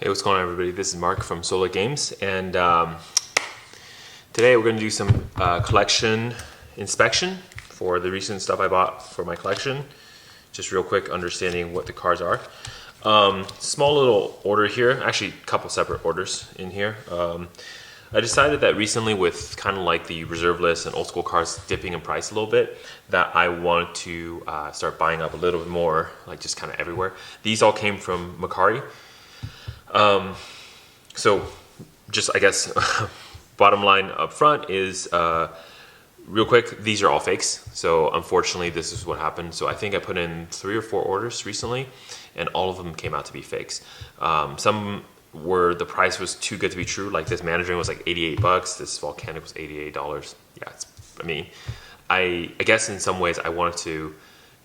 Hey, what's going on, everybody? This is Mark from Solar Games, and today we're going to do some collection inspection for the recent stuff I bought for my collection. Just real quick, understanding what the cards are. Small little order here, actually a couple separate orders in here. I decided that recently, with kind of like the reserve list and old school cards dipping in price a little bit, that I wanted to start buying up a little bit more, like just kind of everywhere. These all came from Mercari. So just, I guess, bottom line up front is, real quick, these are all fakes. So unfortunately, this is what happened. So I think I put in 3 or 4 orders recently, and all of them came out to be fakes. Some where the price was too good to be true, like this Mandarin was like 88 bucks, this Volcanic was $88. Yeah, I guess in some ways I wanted to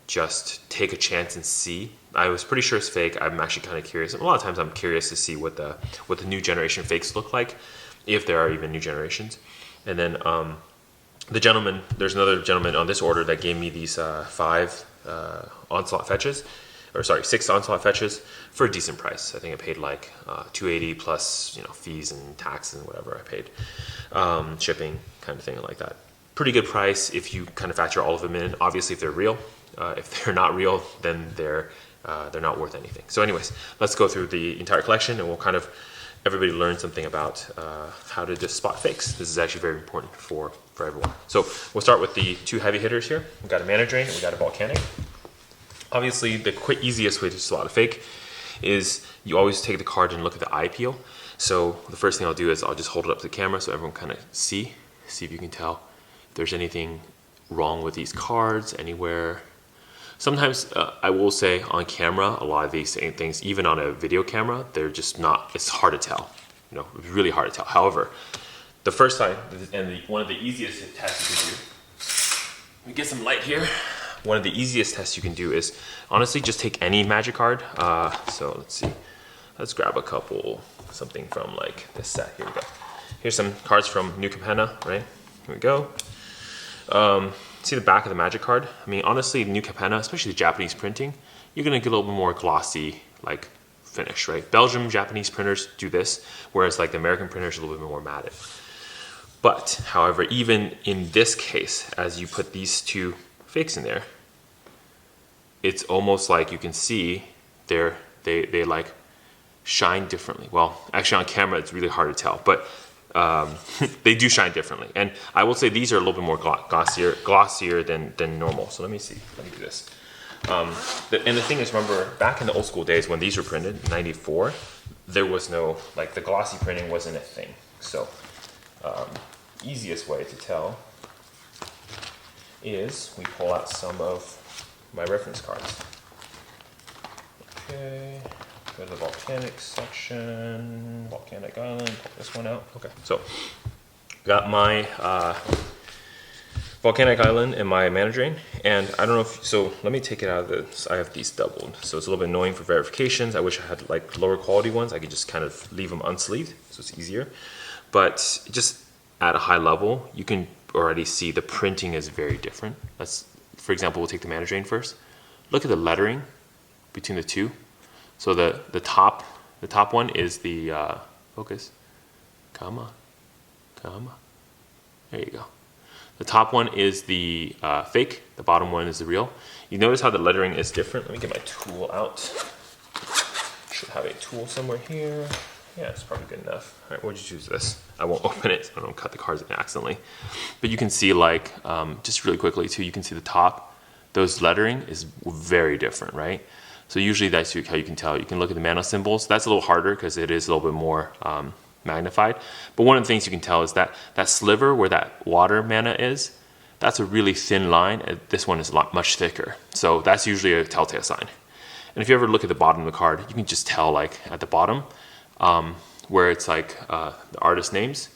just take a chance and see. I was pretty sure it's fake. I'm actually kind of curious. And a lot of times I'm curious to see what the new generation fakes look like, if there are even new generations. And then there's another gentleman on this order that gave me these 6 Onslaught fetches for a decent price. I think I paid like $280 plus fees and taxes and whatever I paid, shipping kind of thing like that. Pretty good price if you kind of factor all of them in. Obviously, if they're real. If they're not real, then they're not worth anything. So anyways, let's go through the entire collection, and we'll kind of everybody learn something about how to just spot fakes. This is actually very important for everyone. So we'll start with the 2 heavy hitters here. We've got a Mandarin and we got a Volcanic. Obviously, the easiest way to spot a fake is you always take the card and look at the eye peel. So the first thing I'll do is I'll just hold it up to the camera so everyone kind of see if you can tell if there's anything wrong with these cards anywhere. Sometimes I will say on camera, a lot of these same things, even on a video camera, they're just not, it's hard to tell, it's really hard to tell. However, the first time, and one of the easiest tests you can do, let me get some light here. One of the easiest tests you can do is honestly just take any Magic card. So let's see, let's grab a couple, something from like this set. Here we go. Here's some cards from New Capenna, right? Here we go. See the back of the Magic card? I mean, honestly, New Capenna, especially the Japanese printing, you're gonna get a little bit more glossy, like finish, right? Belgium, Japanese printers do this, whereas like the American printers are a little bit more matted. But, however, even in this case, as you put these 2 fakes in there, it's almost like you can see they like shine differently. Well, actually on camera it's really hard to tell, but they do shine differently. And I will say these are a little bit more glossier than normal. So let me see, let me do this. And the thing is, remember, back in the old school days when these were printed, in '94, there was no, like the glossy printing wasn't a thing. So easiest way to tell is we pull out some of my reference cards. Okay. Go to the Volcanic section, Volcanic Island, pull this one out. Okay, so got my Volcanic Island and my Mandarin, and I don't know if, so let me take it out of the, I have these doubled, so it's a little bit annoying for verifications. I wish I had like lower quality ones. I could just kind of leave them unsleeved, so it's easier. But just at a high level, you can already see the printing is very different. For example, we'll take the Mandarin first. Look at the lettering between the 2. So the top one is the focus. Come on. There you go. The top one is the fake. The bottom one is the real. You notice how the lettering is different. Let me get my tool out. Should have a tool somewhere here. Yeah, it's probably good enough. All right, we'll just use this. I won't open it so I don't cut the cards accidentally. But you can see, like, just really quickly too, you can see the top. Those lettering is very different, right? So usually that's how you can tell. You can look at the mana symbols. That's a little harder because it is a little bit more magnified. But one of the things you can tell is that sliver where that water mana is, that's a really thin line. This one is much thicker. So that's usually a telltale sign. And if you ever look at the bottom of the card, you can just tell, like at the bottom, where it's like the artist names.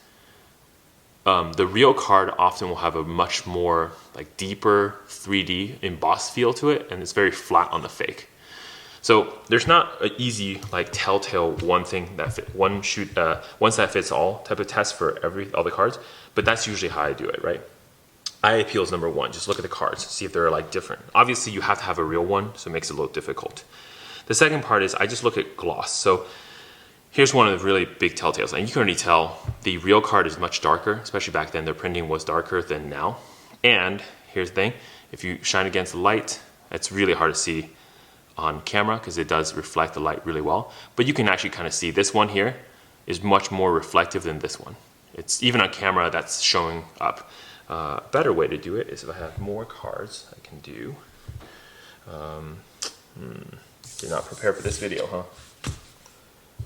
The real card often will have a much more like deeper 3D embossed feel to it, and it's very flat on the fake. So there's not an easy like telltale one thing that one size fits all type of test for all the cards, but that's usually how I do it, right? Eye appeal is number 1. Just look at the cards, see if they're like different. Obviously you have to have a real one, so it makes it a little difficult. The second part is I just look at gloss. So Here's one of the really big telltales, and you can already tell the real card is much darker, especially back then. Their printing was darker than now. And here's the thing, if you shine against the light, it's really hard to see on camera because it does reflect the light really well. But you can actually kind of see this one here is much more reflective than this one. It's even on camera that's showing up. A better way to do it is if I have more cards I can do. Did not prepare for this video, huh?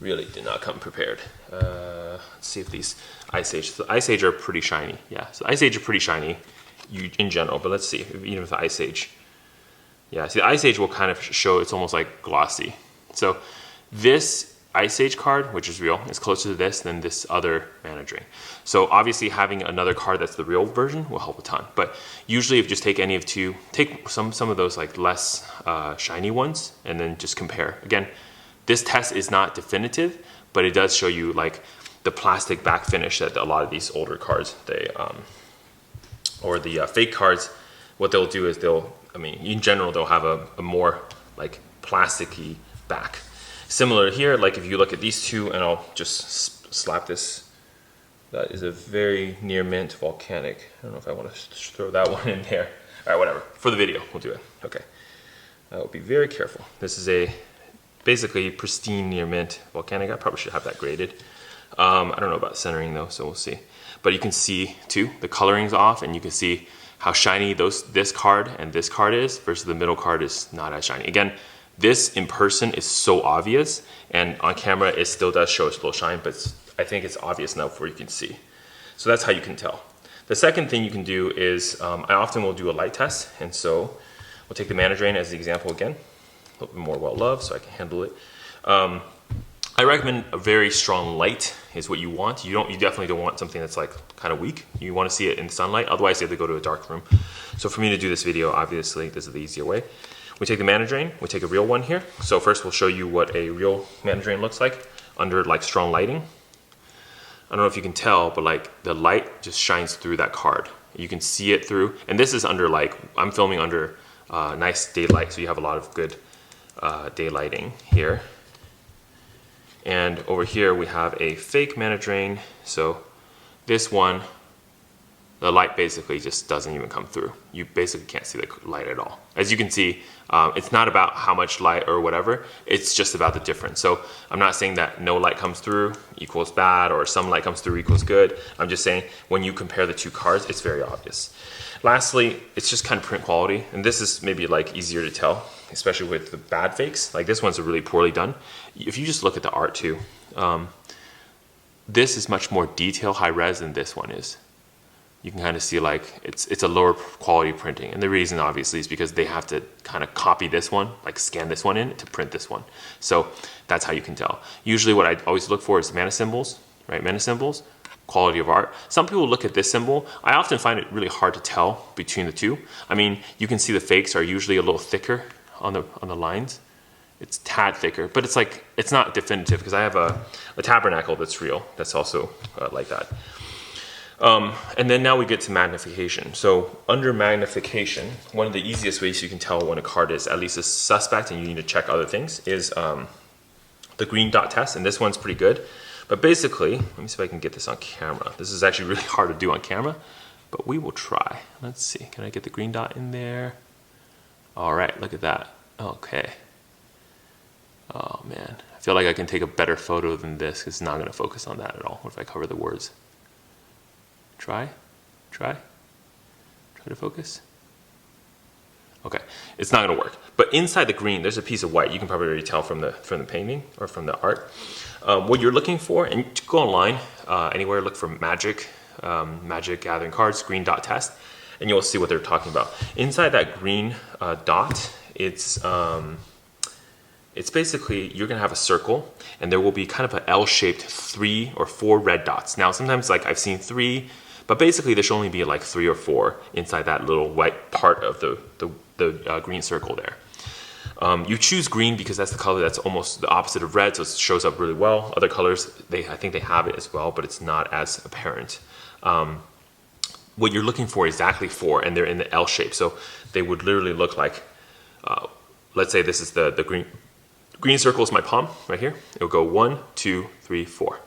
Really did not come prepared. Let's see if these Ice Age. The Ice Age are pretty shiny. Yeah, so Ice Age are pretty shiny in general, but let's see, even with the Ice Age. Yeah, see the Ice Age will kind of show, it's almost like glossy. So this Ice Age card, which is real, is closer to this than this other Mana Drain. So obviously having another card that's the real version will help a ton. But usually if you just take any of two, take some of those like less shiny ones and then just compare. Again, this test is not definitive, but it does show you like the plastic back finish that a lot of these older cards, or the fake cards, what they'll do is in general, they'll have a more like plasticky back. Similar here, like if you look at these two, and I'll just slap this, that is a very near mint volcanic. I don't know if I want to throw that one in there. All right, whatever. For the video, we'll do it. Okay. I will be very careful. This is a basically pristine near mint volcanic. I probably should have that graded. I don't know about centering though, so we'll see. But you can see too, the coloring's off, and you can see how shiny this card and this card is versus the middle card is not as shiny. Again, this in person is so obvious, and on camera it still does show a little shine, but I think it's obvious enough where you can see. So that's how you can tell. The second thing you can do is, I often will do a light test, and so we'll take the Mana Drain as the example again. A little bit more well-loved so I can handle it. I recommend a very strong light is what you want. You definitely don't want something that's like kind of weak. You want to see it in sunlight, otherwise you have to go to a dark room. So for me to do this video, obviously this is the easier way. We take the Mana Drain, we take a real one here. So first we'll show you what a real Mana Drain looks like under like strong lighting. I don't know if you can tell, but like the light just shines through that card. You can see it through, and this is under like, I'm filming under nice daylight, so you have a lot of good daylighting here. And over here we have a fake Mana Drain. So this one, the light basically just doesn't even come through. You basically can't see the light at all. As you can see, it's not about how much light or whatever, it's just about the difference. So I'm not saying that no light comes through equals bad or some light comes through equals good. I'm just saying when you compare the two cards, it's very obvious. Lastly, it's just kind of print quality, and this is maybe like easier to tell, especially with the bad fakes. Like this one's really poorly done. If you just look at the art too, this is much more detail, high res than this one is. You can kind of see like it's a lower quality printing, and the reason obviously is because they have to kind of copy this one, like scan this one in to print this one. So that's how you can tell. Usually what I always look for is mana symbols, right? Mana symbols, quality of art. Some people look at this symbol. I often find it really hard to tell between the two. I mean, you can see the fakes are usually a little thicker on the lines. It's a tad thicker, but it's like, it's not definitive because I have a tabernacle that's real, that's also like that. And then now we get to magnification. So under magnification, one of the easiest ways you can tell when a card is at least a suspect and you need to check other things is the green dot test, and this one's pretty good. But basically, let me see if I can get this on camera. This is actually really hard to do on camera, but we will try. Let's see, can I get the green dot in there? All right, look at that. Okay. Oh man, I feel like I can take a better photo than this. It's not gonna focus on that at all. What if I cover the words? Try to focus. Okay, it's not gonna work. But inside the green, there's a piece of white. You can probably already tell from the painting or from the art. What you're looking for, and go online, anywhere, look for Magic Gathering Cards, green dot test, and you'll see what they're talking about. Inside that green dot, it's basically, you're gonna have a circle, and there will be kind of an L-shaped 3 or 4 red dots. Now, sometimes like I've seen 3, but basically there should only be like 3 or 4 inside that little white part of the green circle there. You choose green because that's the color that's almost the opposite of red, so it shows up really well. Other colors, I think they have it as well, but it's not as apparent. What you're looking for is exactly 4, and they're in the L shape, so they would literally look like, let's say this is the Green circle is my palm right here. It'll go 1, 2, 3, 4,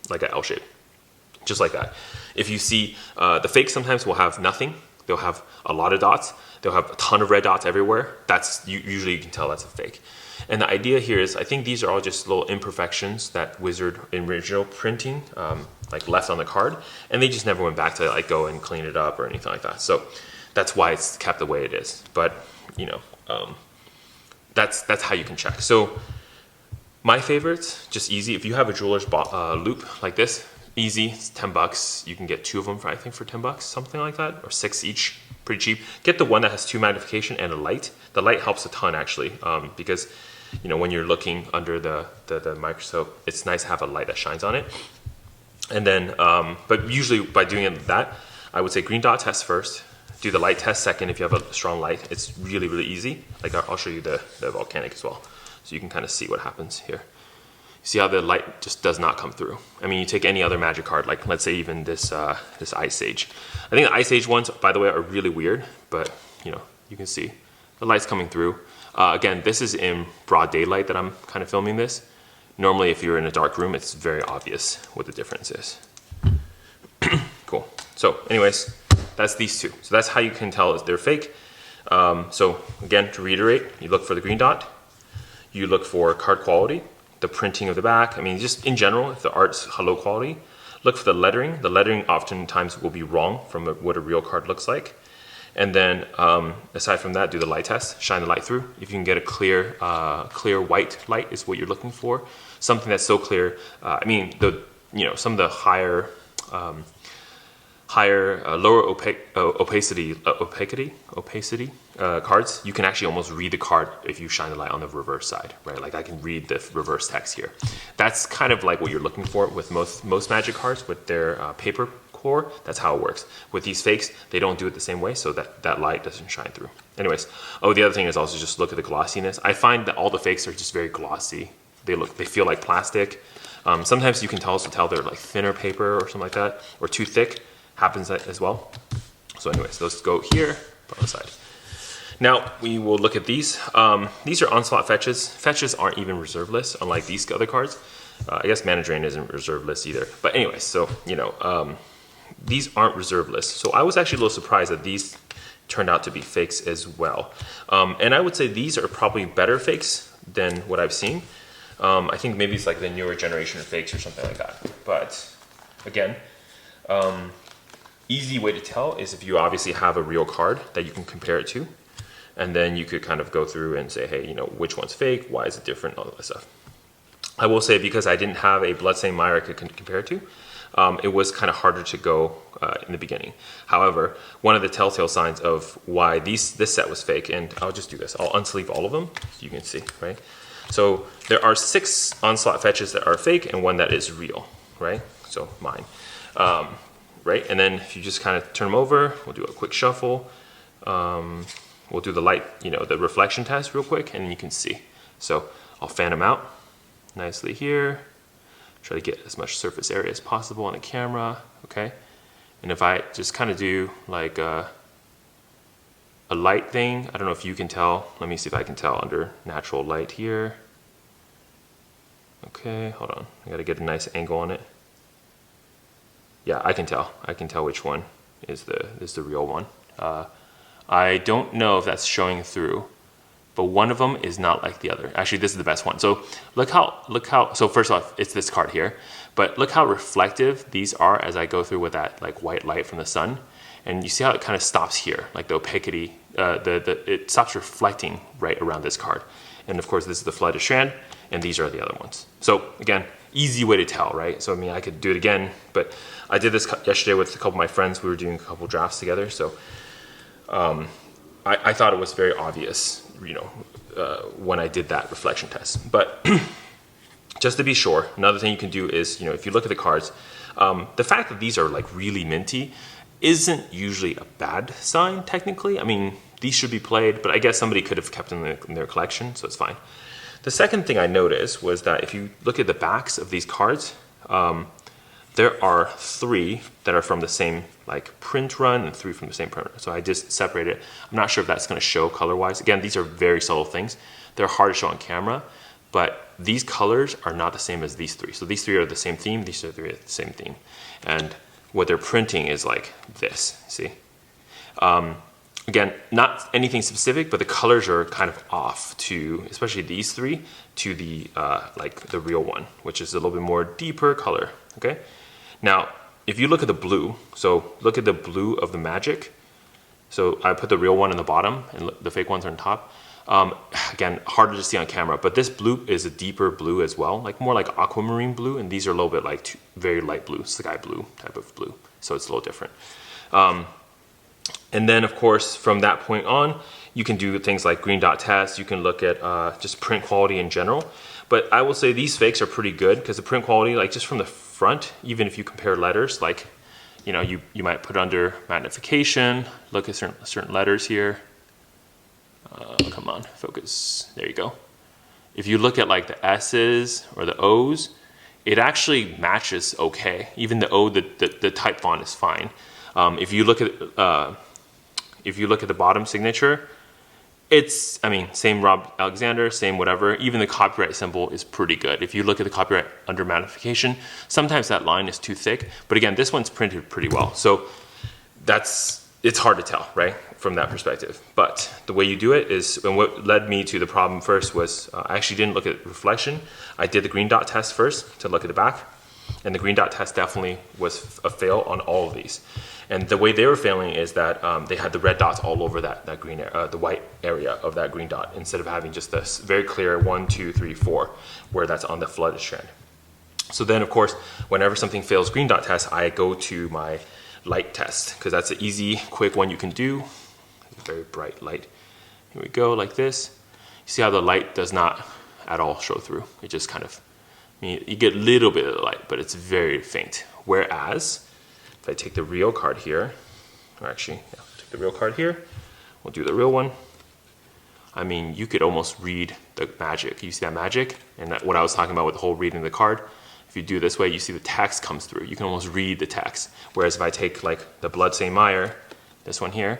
like an L shape, just like that. If you see the fake, sometimes will have nothing. They'll have a lot of dots. They'll have a ton of red dots everywhere. That's usually you can tell that's a fake. And the idea here is, I think these are all just little imperfections that Wizard in original printing like left on the card, and they just never went back to like go and clean it up or anything like that. So that's why it's kept the way it is. But you know, that's how you can check. So my favorites, just easy. If you have a jeweler's loop like this, easy, it's $10. You can get 2 of them for, I think, for $10, something like that, or 6 each, pretty cheap. Get the one that has 2 magnification and a light. The light helps a ton actually, because you know when you're looking under the microscope, it's nice to have a light that shines on it. And then, but usually by doing it that, I would say green dot test first, do the light test second if you have a strong light. It's really, really easy. Like I'll show you the volcanic as well, so you can kind of see what happens here. See how the light just does not come through. I mean, you take any other magic card, like let's say even this this Ice Age. I think the Ice Age ones, by the way, are really weird, but you know, you can see the light's coming through. Again, this is in broad daylight that I'm kind of filming this. Normally, if you're in a dark room, it's very obvious what the difference is. Cool. So anyways, that's these two. So that's how you can tell if they're fake. So again, to reiterate, you look for the green dot, you look for card quality, the printing of the back. I mean, just in general, if the art's low quality, look for the lettering. The lettering oftentimes will be wrong from what a real card looks like. And then aside from that, do the light test, shine the light through. If you can get a clear, clear white light is what you're looking for. Something that's so clear. I mean, some of the higher, lower opacity cards, you can actually almost read the card if you shine the light on the reverse side, right? Like I can read the reverse text here. That's kind of like what you're looking for with most magic cards with their paper core. That's how it works. With these fakes, they don't do it the same way, so that light doesn't shine through. Anyways, the other thing is also just look at the glossiness. I find that all the fakes are just very glossy. They feel like plastic. Sometimes you can also tell they're like thinner paper or something like that, or too thick. Happens as well. So anyways, those go here, put on the side. Now we will look at these. These are onslaught fetches. Fetches aren't even reserve list, unlike these other cards. I guess Mana Drain isn't reserve list either. But anyways, so you know, these aren't reserve list. So I was actually a little surprised that these turned out to be fakes as well. And I would say these are probably better fakes than what I've seen. I think maybe it's like the newer generation of fakes or something like that. But again, easy way to tell is if you obviously have a real card that you can compare it to, and then you could kind of go through and say, hey, you know, which one's fake, why is it different, all that stuff. I will say, because I didn't have a Bloodstained Mire I could compare it to, it was kind of harder to go in the beginning. However, one of the telltale signs of why this set was fake, and I'll just do this, I'll unsleeve all of them so you can see, right? So there are 6 onslaught fetches that are fake and 1 that is real, right? So mine. Right, and then if you just kind of turn them over, we'll do a quick shuffle. We'll do the light, you know, the reflection test real quick, and you can see. So I'll fan them out nicely here. Try to get as much surface area as possible on the camera, okay? And if I just kind of do like a light thing, I don't know if you can tell. Let me see if I can tell under natural light here. Okay, hold on. I gotta get a nice angle on it. Yeah, I can tell. I can tell which one is the real one. I don't know if that's showing through, but one of them is not like the other. Actually, this is the best one. So look how. So first off, it's this card here, but look how reflective these are as I go through with that like white light from the sun, and you see how it kind of stops here, like the opacity. It stops reflecting right around this card, and of course this is the Flooded Strand, and these are the other ones. So again, easy way to tell, right? So I mean, I could do it again, but I did this yesterday with a couple of my friends. We were doing a couple drafts together, so I thought it was very obvious, you know, when I did that reflection test. But just to be sure, another thing you can do is, you know, if you look at the cards, the fact that these are like really minty isn't usually a bad sign technically. I mean, these should be played, but I guess somebody could have kept them in their collection, so it's fine. The second thing I noticed was that if you look at the backs of these cards, there are 3 that are from the same like print run and 3 from the same printer. So I just separated it. I'm not sure if that's going to show color-wise. Again, these are very subtle things. They're hard to show on camera, but these colors are not the same as these three. So these three are the same theme, these three are the same theme. And what they're printing is like this, see? Again, not anything specific, but the colors are kind of off to, especially these three, to the like the real one, which is a little bit more deeper color, okay? Now, if you look at the blue, so look at the blue of the Magic. So I put the real one in the bottom and the fake ones are on top. Again, harder to see on camera, but this blue is a deeper blue as well, like more like aquamarine blue, and these are a little bit like very light blue, sky blue type of blue. So it's a little different. And then of course, from that point on, you can do things like green dot test. You can look at just print quality in general. But I will say these fakes are pretty good because the print quality, like just from the front, even if you compare letters, like, you know, you might put under magnification, look at certain letters here. Come on, focus, there you go. If you look at like the S's or the O's, it actually matches okay. Even the O, the type font is fine. If you look at the bottom signature, it's, I mean, same Rob Alexander, same whatever. Even the copyright symbol is pretty good. If you look at the copyright under magnification, sometimes that line is too thick. But again, this one's printed pretty well. So it's hard to tell, right, from that perspective. But the way you do it is, and what led me to the problem first was I actually didn't look at reflection. I did the green dot test first to look at the back. And the green dot test definitely was a fail on all of these. And the way they were failing is that they had the red dots all over that green, the white area of that green dot, instead of having just this very clear 1, 2, 3, 4, where that's on the flooded strand. So then, of course, whenever something fails green dot test, I go to my light test, because that's an easy, quick one you can do. Very bright light. Here we go, like this. You see how the light does not at all show through. It just kind of, I mean, you get a little bit of the light, but it's very faint. Whereas, if I take the real card here, or actually, yeah, take the real card here, we'll do the real one. I mean, you could almost read the Magic. You see that Magic? And that, what I was talking about with the whole reading the card, if you do this way, you see the text comes through. You can almost read the text. Whereas if I take like the Bloodstained Mire, this one here,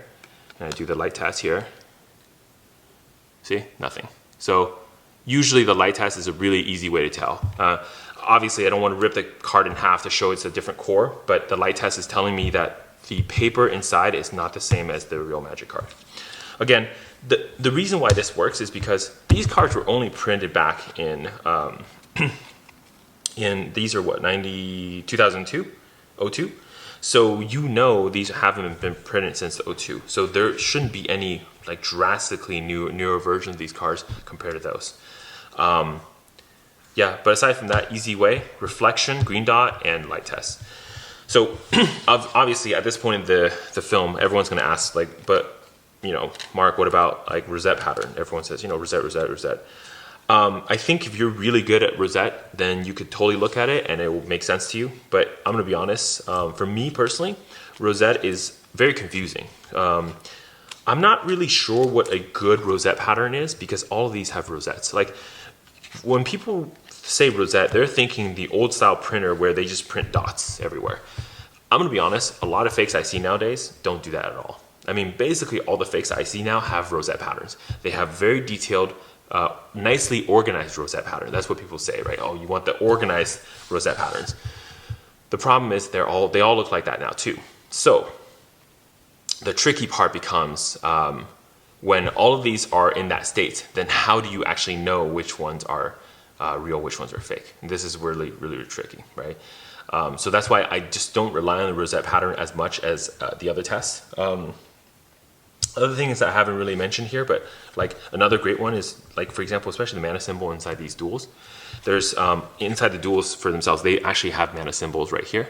and I do the light test here, see, nothing. So usually the light test is a really easy way to tell. Obviously, I don't want to rip the card in half to show it's a different core, but the light test is telling me that the paper inside is not the same as the real Magic card. Again, the reason why this works is because these cards were only printed back in, these are what, 2002, 02? So you know these haven't been printed since the 02. So there shouldn't be any like drastically newer version of these cards compared to those. Yeah, but aside from that, easy way, reflection, green dot, and light test. So obviously at this point in the film, everyone's gonna ask like, but you know, Mark, what about like rosette pattern? Everyone says, you know, rosette, rosette, rosette. I think if you're really good at rosette, then you could totally look at it and it will make sense to you. But I'm gonna be honest, for me personally, rosette is very confusing. I'm not really sure what a good rosette pattern is because all of these have rosettes. Like when people say rosette, they're thinking the old style printer where they just print dots everywhere. I'm gonna be honest, a lot of fakes I see nowadays don't do that at all. I mean, basically all the fakes I see now have rosette patterns. They have very detailed, nicely organized rosette pattern. That's what people say, right? Oh, you want the organized rosette patterns. The problem is they all look like that now too. So the tricky part becomes when all of these are in that state, then how do you actually know which ones are real, which ones are fake? And this is really, really, really tricky, right? So that's why I just don't rely on the rosette pattern as much as the other tests. Other things that I haven't really mentioned here, but like another great one is like, for example, especially the mana symbol inside these duels. There's inside the duels for themselves, they actually have mana symbols right here.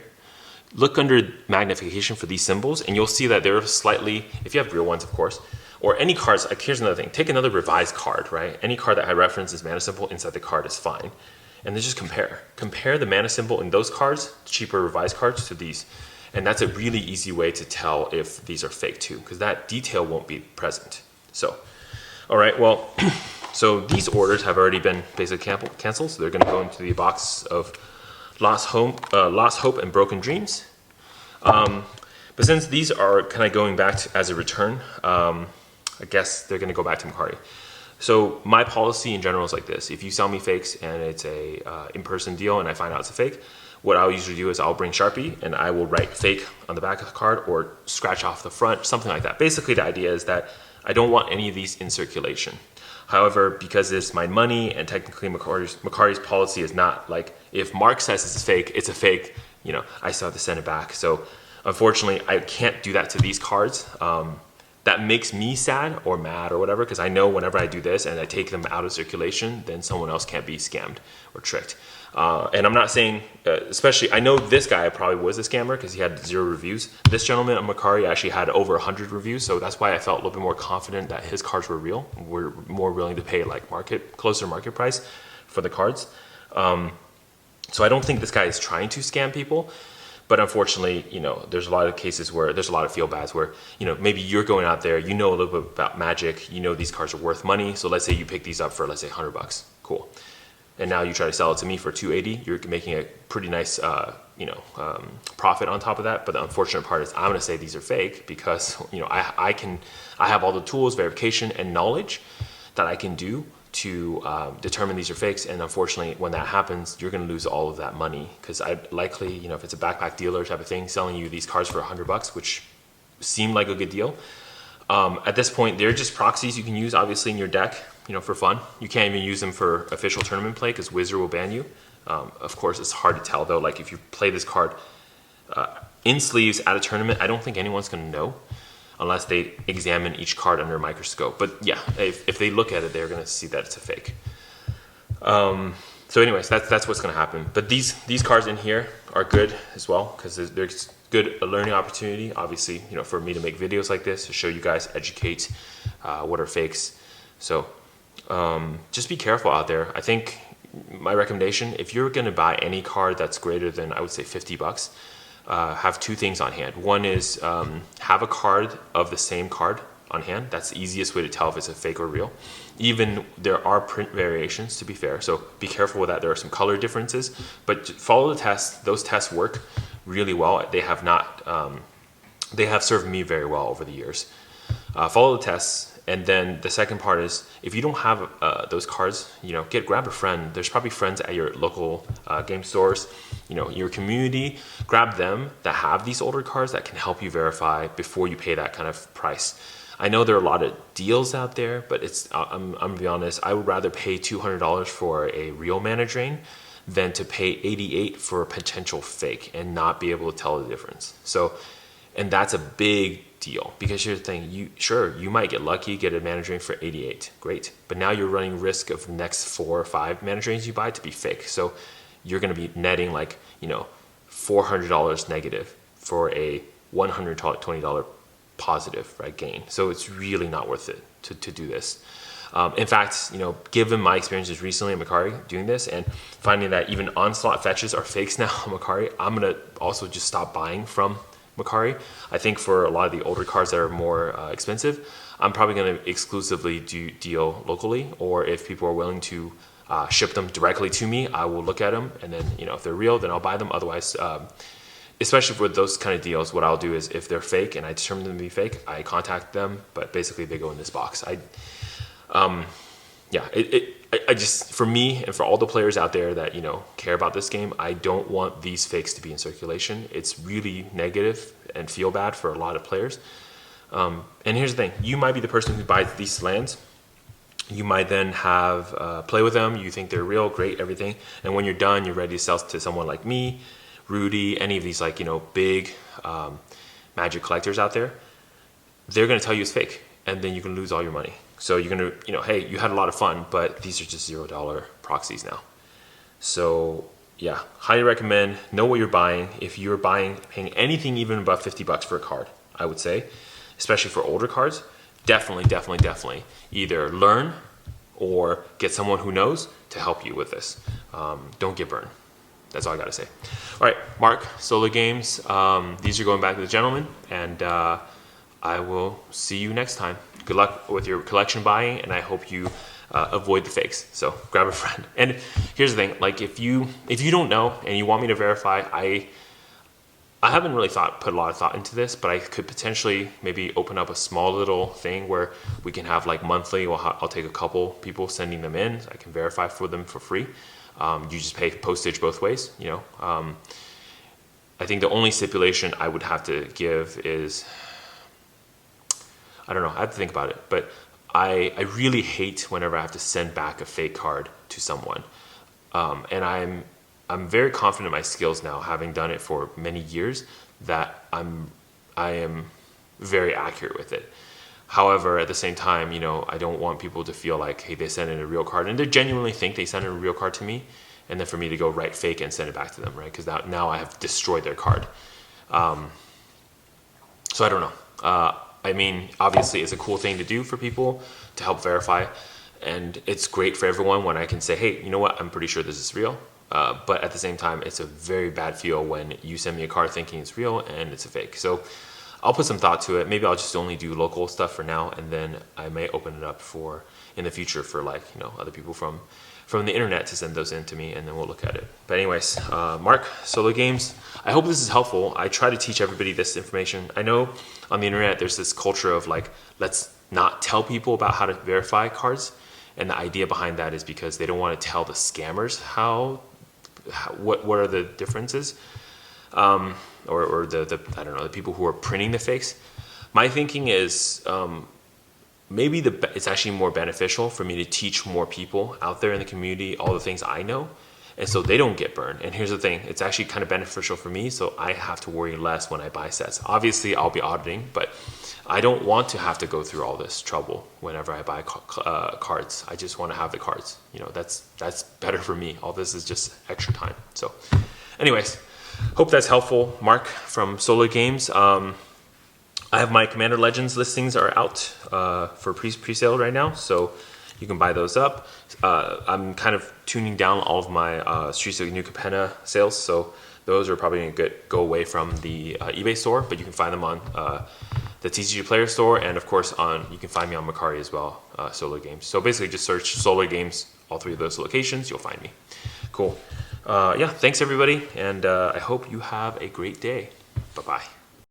Look under magnification for these symbols and you'll see that they're slightly, if you have real ones, of course, or any cards, like here's another thing, take another revised card, right? Any card that I reference as mana symbol inside the card is fine. And then just compare. Compare the mana symbol in those cards, cheaper revised cards, to these. And that's a really easy way to tell if these are fake too, because that detail won't be present. So, all right, well, so these orders have already been basically canceled, so they're gonna go into the box of Lost Hope and Broken Dreams. But since these are kind of going back to, as a return, I guess they're gonna go back to Mercari. So my policy in general is like this: if you sell me fakes and it's a in-person deal and I find out it's a fake, what I'll usually do is I'll bring Sharpie and I will write fake on the back of the card or scratch off the front, something like that. Basically, the idea is that I don't want any of these in circulation. However, because it's my money and technically Mercari's policy is not like, if Mark says it's fake, it's a fake, I still have to send it back. So unfortunately, I can't do that to these cards. That makes me sad or mad or whatever, because I know whenever I do this and I take them out of circulation, then someone else can't be scammed or tricked. And I'm not saying, especially, I know this guy probably was a scammer because he had 0 reviews. This gentleman on Mercari actually had over 100 reviews, so that's why I felt a little bit more confident that his cards were real. We're more willing to pay like closer market price for the cards. So I don't think this guy is trying to scam people. But unfortunately, there's a lot of cases where there's a lot of feel bads where, maybe you're going out there, a little bit about Magic, these cards are worth money. So let's say you pick these up for, let's say, $100. Cool. And now you try to sell it to me for $280. You're making a pretty nice, profit on top of that. But the unfortunate part is I'm going to say these are fake because, I have all the tools, verification, and knowledge that I can do to determine these are fakes. And unfortunately, when that happens, you're going to lose all of that money because I likely, if it's a backpack dealer type of thing, selling you these cards for $100, which seemed like a good deal. At this point, they're just proxies you can use, obviously, in your deck, for fun. You can't even use them for official tournament play because Wizard will ban you. Of course, it's hard to tell though. Like if you play this card in sleeves at a tournament, I don't think anyone's going to know unless they examine each card under a microscope. But yeah, if they look at it, they're going to see that it's a fake. So anyways, that's what's going to happen. But these cards in here are good as well because there's good learning opportunity, obviously, for me to make videos like this to show you guys, educate what are fakes. So just be careful out there. I think my recommendation, if you're going to buy any card that's greater than, I would say, $50, have 2 things on hand. One is have a card of the same card on hand. That's the easiest way to tell if it's a fake or real. Even there are print variations, to be fair, so be careful with that. There are some color differences, but follow the tests. Those tests work really well. They have served me very well over the years. Follow the tests. And then the second part is, if you don't have those cards, grab a friend. There's probably friends at your local game stores, your community. Grab them that have these older cards that can help you verify before you pay that kind of price. I know there are a lot of deals out there, but I'm gonna be honest, I would rather pay $200 for a real Mana Drain than to pay $88 for a potential fake and not be able to tell the difference. So, and that's a big deal because here's the thing, you might get lucky, get a Mana Drain for $88, great, but now you're running risk of the next 4 or 5 Mana Drains you buy to be fake. So you're going to be netting like $400 negative for a $120 positive, right, gain. So it's really not worth it to do this. In fact, given my experiences recently at Mercari doing this and finding that even Onslaught fetches are fakes now on Mercari, I'm gonna also just stop buying from Mercari. I think for a lot of the older cards that are more expensive, I'm probably going to exclusively deal locally, or if people are willing to ship them directly to me, I will look at them, and then if they're real, then I'll buy them. Otherwise, especially for those kind of deals, what I'll do is if they're fake and I determine them to be fake, I contact them, but basically they go in this box. I just, for me and for all the players out there that care about this game, I don't want these fakes to be in circulation. It's really negative and feel bad for a lot of players. And here's the thing: you might be the person who buys these lands. You might then have play with them. You think they're real, great, everything. And when you're done, you're ready to sell to someone like me, Rudy, any of these big Magic collectors out there. They're going to tell you it's fake, and then you can lose all your money. So you're going to, hey, you had a lot of fun, but these are just $0 proxies now. So yeah, highly recommend, know what you're buying. If you're paying anything even above $50 for a card, I would say, especially for older cards, definitely either learn or get someone who knows to help you with this. Don't get burned. That's all I got to say. All right, Mark, Solo Games. These are going back to the gentleman, and I will see you next time. Good luck with your collection buying, and I hope you avoid the fakes. So grab a friend. And here's the thing: like if you don't know and you want me to verify, I haven't really put a lot of thought into this, but I could potentially maybe open up a small little thing where we can have like monthly. I'll take a couple people sending them in. I can verify for them for free. You just pay postage both ways, you know. I think the only stipulation I would have to give is, I don't know, I have to think about it, but I really hate whenever I have to send back a fake card to someone. And I'm very confident in my skills now, having done it for many years, that I am very accurate with it. However, at the same time, you know, I don't want people to feel like, hey, they sent in a real card and they genuinely think they sent in a real card to me, and then for me to go write fake and send it back to them, right? Because now I have destroyed their card. So I don't know. I mean, obviously it's a cool thing to do for people to help verify, and it's great for everyone when I can say, hey, you know what, I'm pretty sure this is real. But at the same time, it's a very bad feel when you send me a card thinking it's real and it's a fake. So I'll put some thought to it. Maybe I'll just only do local stuff for now, and then I may open it up for in the future for, like, you know, other people from the internet to send those in to me, and then we'll look at it. But anyways, Mark, Solo Games, I hope this is helpful. I try to teach everybody this information. I know on the internet there's this culture of like, let's not tell people about how to verify cards, and the idea behind that is because they don't want to tell the scammers what are the differences, or the I don't know, the people who are printing the fakes. My thinking is, maybe it's actually more beneficial for me to teach more people out there in the community all the things I know, and so they don't get burned. And here's the thing, it's actually kind of beneficial for me, so I have to worry less when I buy sets. Obviously I'll be auditing, but I don't want to have to go through all this trouble whenever I buy cards. I just want to have the cards. You know, that's better for me. All this is just extra time. So anyways, hope that's helpful. Mark from Solo Games. I have my Commander Legends listings are out for pre-sale right now, so you can buy those up. I'm kind of tuning down all of my Streets of New Capenna sales, so those are probably going to go away from the eBay store, but you can find them on the TCG Player Store, and of course you can find me on Mercari as well, Solo Games. So basically just search Solo Games, all three of those locations, you'll find me. Cool. Yeah, thanks everybody, and I hope you have a great day. Bye-bye.